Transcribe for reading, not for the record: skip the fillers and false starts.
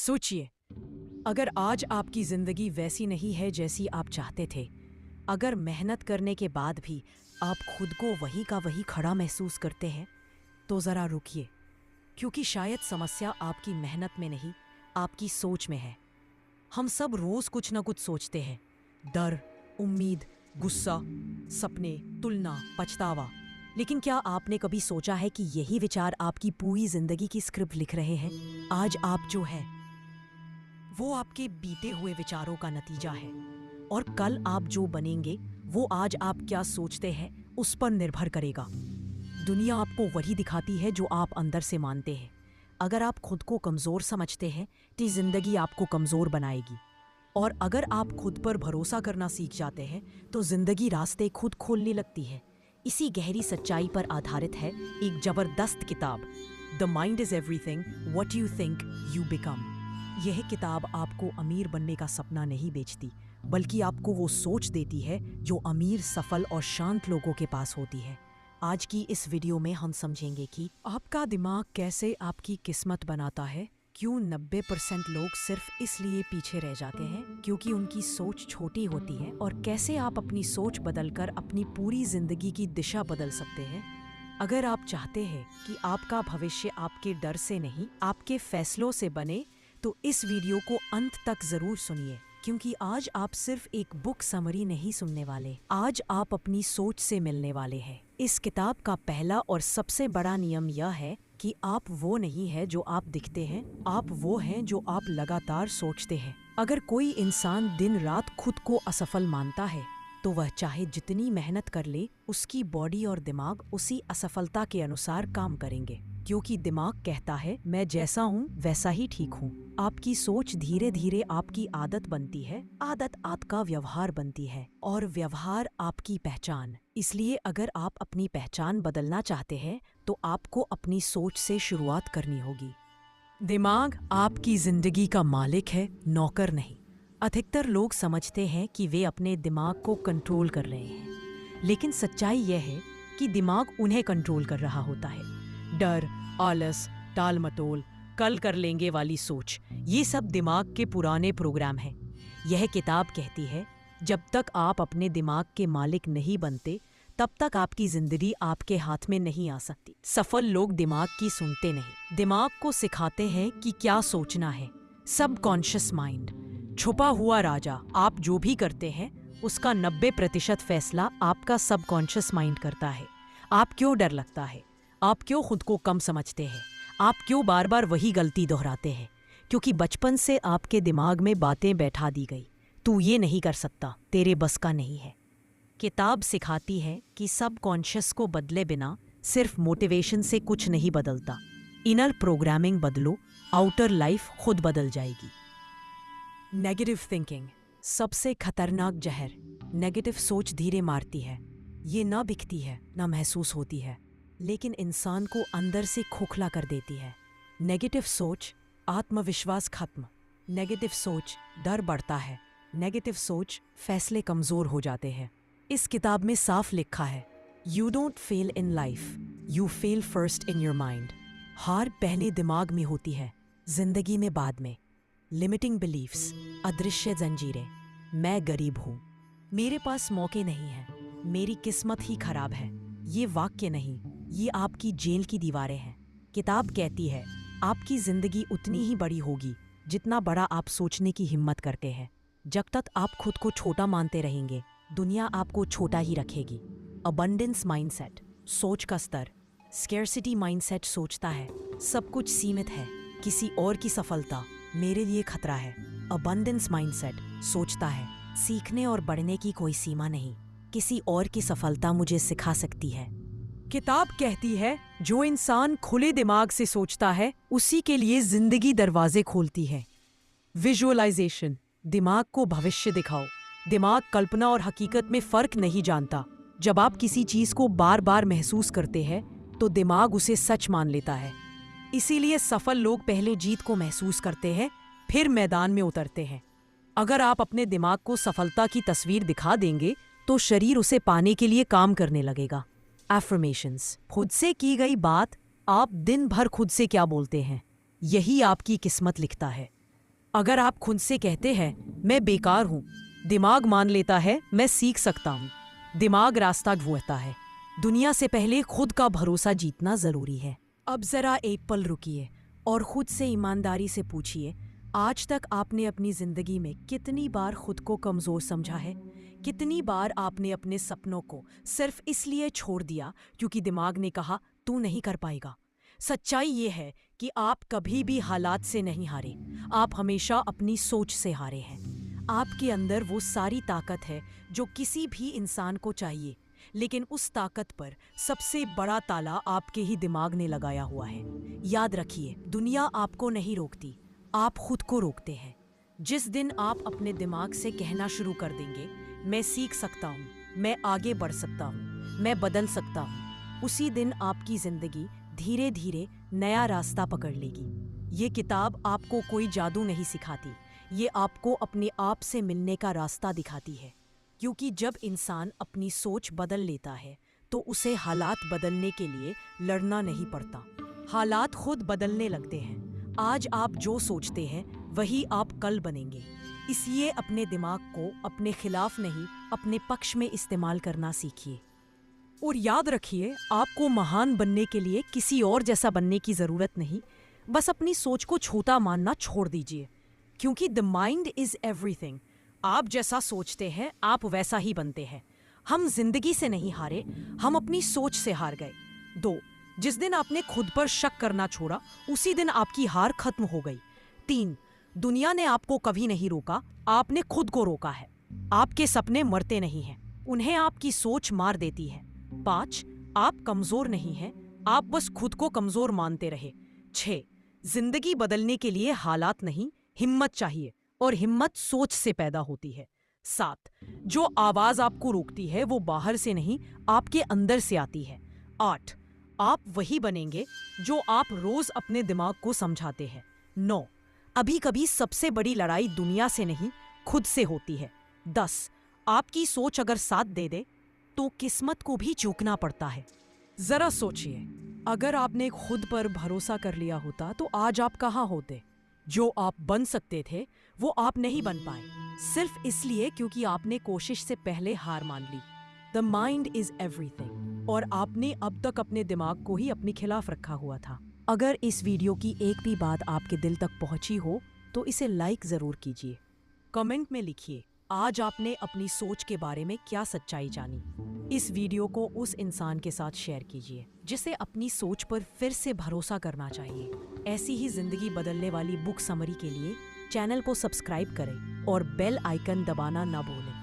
सोचिए, अगर आज आपकी जिंदगी वैसी नहीं है जैसी आप चाहते थे, अगर मेहनत करने के बाद भी आप खुद को वही का वही खड़ा महसूस करते हैं, तो ज़रा रुकिए, क्योंकि शायद समस्या आपकी मेहनत में नहीं, आपकी सोच में है। हम सब रोज़ कुछ ना कुछ सोचते हैं, डर, उम्मीद, गुस्सा, सपने, तुलना, पछतावा। लेकिन क्या आपने कभी सोचा है कि यही विचार आपकी पूरी जिंदगी की स्क्रिप्ट लिख रहे हैं? आज आप जो है वो आपके बीते हुए विचारों का नतीजा है, और कल आप जो बनेंगे वो आज आप क्या सोचते हैं उस पर निर्भर करेगा। दुनिया आपको वही दिखाती है जो आप अंदर से मानते हैं। अगर आप खुद को कमज़ोर समझते हैं तो ज़िंदगी आपको कमज़ोर बनाएगी, और अगर आप खुद पर भरोसा करना सीख जाते हैं तो ज़िंदगी रास्ते खुद खोलने लगती है। इसी गहरी सच्चाई पर आधारित है एक ज़बरदस्त किताब, the mind is everything, what you think you become. यह किताब आपको अमीर बनने का सपना नहीं बेचती, बल्कि आपको वो सोच देती है जो अमीर, सफल और शांत लोगों के पास होती है। आज की इस वीडियो में हम समझेंगे कि आपका दिमाग कैसे आपकी किस्मत बनाता है, क्यों 90% लोग सिर्फ इसलिए पीछे रह जाते हैं क्योंकि उनकी सोच छोटी होती है, और कैसे आप अपनी सोच बदलकर अपनी पूरी जिंदगी की दिशा बदल सकते हैं। अगर आप चाहते हैं कि आपका भविष्य आपके डर से नहीं, आपके फैसलों से बने, तो इस वीडियो को अंत तक जरूर सुनिए, क्योंकि आज आप सिर्फ एक बुक समरी नहीं सुनने वाले, आज आप अपनी सोच से मिलने वाले हैं। इस किताब का पहला और सबसे बड़ा नियम यह है कि आप वो नहीं है जो आप दिखते हैं, आप वो हैं जो आप लगातार सोचते हैं। अगर कोई इंसान दिन रात खुद को असफल मानता है, तो वह चाहे जितनी मेहनत कर ले, उसकी बॉडी और दिमाग उसी असफलता के अनुसार काम करेंगे, क्योंकि दिमाग कहता है मैं जैसा हूँ वैसा ही ठीक हूँ। आपकी सोच धीरे धीरे आपकी आदत बनती है, आदत आपका व्यवहार बनती है, और व्यवहार आपकी पहचान। इसलिए अगर आप अपनी पहचान बदलना चाहते हैं तो आपको अपनी सोच से शुरुआत करनी होगी। दिमाग आपकी जिंदगी का मालिक है, नौकर नहीं। अधिकतर लोग समझते हैं कि वे अपने दिमाग को कंट्रोल कर रहे हैं, लेकिन सच्चाई यह है कि दिमाग उन्हें कंट्रोल कर रहा होता है। डर, आलस, टाल मटोल, कल कर लेंगे वाली सोच, ये सब दिमाग के पुराने प्रोग्राम हैं। यह किताब कहती है, जब तक आप अपने दिमाग के मालिक नहीं बनते, तब तक आपकी जिंदगी आपके हाथ में नहीं आ सकती। सफल लोग दिमाग की सुनते नहीं, दिमाग को सिखाते हैं कि क्या सोचना है। सबकॉन्शियस माइंड, छुपा हुआ राजा। आप जो भी करते हैं उसका 90% फैसला आपका सबकॉन्शियस माइंड करता है। आप क्यों डर लगता है, आप क्यों खुद को कम समझते हैं, आप क्यों बार बार वही गलती दोहराते हैं? क्योंकि बचपन से आपके दिमाग में बातें बैठा दी गई, तू ये नहीं कर सकता, तेरे बस का नहीं है। किताब सिखाती है कि सबकॉन्शियस को बदले बिना सिर्फ मोटिवेशन से कुछ नहीं बदलता। इनर प्रोग्रामिंग बदलो, आउटर लाइफ खुद बदल जाएगी। नेगेटिव थिंकिंग, सबसे खतरनाक जहर। नेगेटिव सोच धीरे मारती है, ये ना दिखती है ना महसूस होती है, लेकिन इंसान को अंदर से खोखला कर देती है। नेगेटिव सोच, आत्मविश्वास खत्म। नेगेटिव सोच, डर बढ़ता है। नेगेटिव सोच, फैसले कमजोर हो जाते हैं। इस किताब में साफ लिखा है, you don't fail in life, you fail first in your mind. हार पहले दिमाग में होती है, जिंदगी में बाद में। लिमिटिंग बिलीफ्स, अदृश्य जंजीरें। मैं गरीब हूँ, मेरे पास मौके नहीं हैं, मेरी किस्मत ही खराब है। ये वाक्य नहीं, ये आपकी जेल की दीवारें हैं। किताब कहती है, आपकी जिंदगी उतनी ही बड़ी होगी जितना बड़ा आप सोचने की हिम्मत करते हैं। जब तक आप खुद को छोटा मानते रहेंगे, दुनिया आपको छोटा ही रखेगी। अबंडेंस माइंडसेट, सोच का स्तर। स्केर्सिटी माइंडसेट सोचता है सब कुछ सीमित है, किसी और की सफलता मेरे लिए खतरा है। अबंडेंस माइंडसेट सोचता है सीखने और बढ़ने की कोई सीमा नहीं, किसी और की सफलता मुझे सिखा सकती है। किताब कहती है, जो इंसान खुले दिमाग से सोचता है उसी के लिए जिंदगी दरवाजे खोलती है। विजुअलाइजेशन, दिमाग को भविष्य दिखाओ। दिमाग कल्पना और हकीकत में फर्क नहीं जानता। जब आप किसी चीज को बार बार महसूस करते हैं तो दिमाग उसे सच मान लेता है। इसीलिए सफल लोग पहले जीत को महसूस करते हैं, फिर मैदान में उतरते हैं। अगर आप अपने दिमाग को सफलता की तस्वीर दिखा देंगे तो शरीर उसे पाने के लिए काम करने लगेगा। एफर्मेशंस, खुद से की गई बात। आप दिन भर खुद से क्या बोलते हैं, यही आपकी किस्मत लिखता है। अगर आप खुद से कहते हैं मैं बेकार हूँ, दिमाग मान लेता है मैं सीख सकता हूँ। दिमाग रास्ता ढूंढता है। दुनिया से पहले खुद का भरोसा जीतना जरूरी है। अब जरा एक पल रुकिए और खुद से ईमानदारी से पूछिए, आज तक आपने अपनी जिंदगी में कितनी बार खुद को कमजोर समझा है? कितनी बार आपने अपने सपनों को सिर्फ इसलिए छोड़ दिया क्योंकि दिमाग ने कहा तू नहीं कर पाएगा? सच्चाई ये है कि आप कभी भी हालात से नहीं हारे, आप हमेशा अपनी सोच से हारे हैं। आपके अंदर वो सारी ताकत है जो किसी भी इंसान को चाहिए, लेकिन उस ताकत पर सबसे बड़ा ताला आपके ही दिमाग ने लगाया हुआ है। याद रखिए, दुनिया आपको नहीं रोकती, आप खुद को रोकते हैं। जिस दिन आप अपने दिमाग से कहना शुरू कर देंगे, मैं सीख सकता हूँ, मैं आगे बढ़ सकता हूँ, मैं बदल सकता हूँ, उसी दिन आपकी जिंदगी धीरे धीरे नया रास्ता पकड़ लेगी। ये किताब आपको कोई जादू नहीं सिखाती, ये आपको अपने आप से मिलने का रास्ता दिखाती है। क्योंकि जब इंसान अपनी सोच बदल लेता है तो उसे हालात बदलने के लिए लड़ना नहीं पड़ता। हालात खुद बदलने लगते हैं। आज आप जो सोचते हैं वही आप कल बनेंगे। इसलिए अपने दिमाग को अपने खिलाफ नहीं, अपने पक्ष में इस्तेमाल करना सीखिए। और याद रखिए, आपको महान बनने के लिए किसी और जैसा बनने की जरूरत नहीं, बस अपनी सोच को छोटा मानना छोड़ दीजिए। क्योंकि द माइंड इज एवरीथिंग। आप जैसा सोचते हैं आप वैसा ही बनते हैं। हम जिंदगी से नहीं हारे, हम अपनी सोच से हार गए। 2. जिस दिन आपने खुद पर शक करना छोड़ा, उसी दिन आपकी हार खत्म हो गई। 3. दुनिया ने आपको कभी नहीं रोका, आपने खुद को रोका है। आपके सपने मरते नहीं हैं, उन्हें आपकी सोच मार देती है। 5. आप कमजोर नहीं हैं, आप बस खुद को कमजोर मानते रहे। 6. जिंदगी बदलने के लिए हालात नहीं, हिम्मत चाहिए, और हिम्मत सोच से पैदा होती है। 7. जो आवाज आपको रोकती है वो बाहर से नहीं, आपके अंदर से आती है। 8. आप वही बनेंगे जो आप रोज अपने दिमाग को समझाते हैं। 9. अभी कभी सबसे बड़ी लड़ाई दुनिया से नहीं, खुद से होती है। 10. आपकी सोच अगर साथ दे दे तो किस्मत को भी चूकना पड़ता है। जरा सोचिए, अगर आपने खुद पर भरोसा कर लिया होता तो आज आप कहाँ होते? जो आप बन सकते थे वो आप नहीं बन पाए, सिर्फ इसलिए क्योंकि आपने कोशिश से पहले हार मान ली। द माइंड इज एवरीथिंग, और आपने अब तक अपने दिमाग को ही अपने खिलाफ रखा हुआ था। अगर इस वीडियो की एक भी बात आपके दिल तक पहुंची हो तो इसे लाइक जरूर कीजिए। कमेंट में लिखिए आज आपने अपनी सोच के बारे में क्या सच्चाई जानी। इस वीडियो को उस इंसान के साथ शेयर कीजिए जिसे अपनी सोच पर फिर से भरोसा करना चाहिए। ऐसी ही जिंदगी बदलने वाली बुक समरी के लिए चैनल को सब्सक्राइब करें और बेल आइकन दबाना ना भूलें।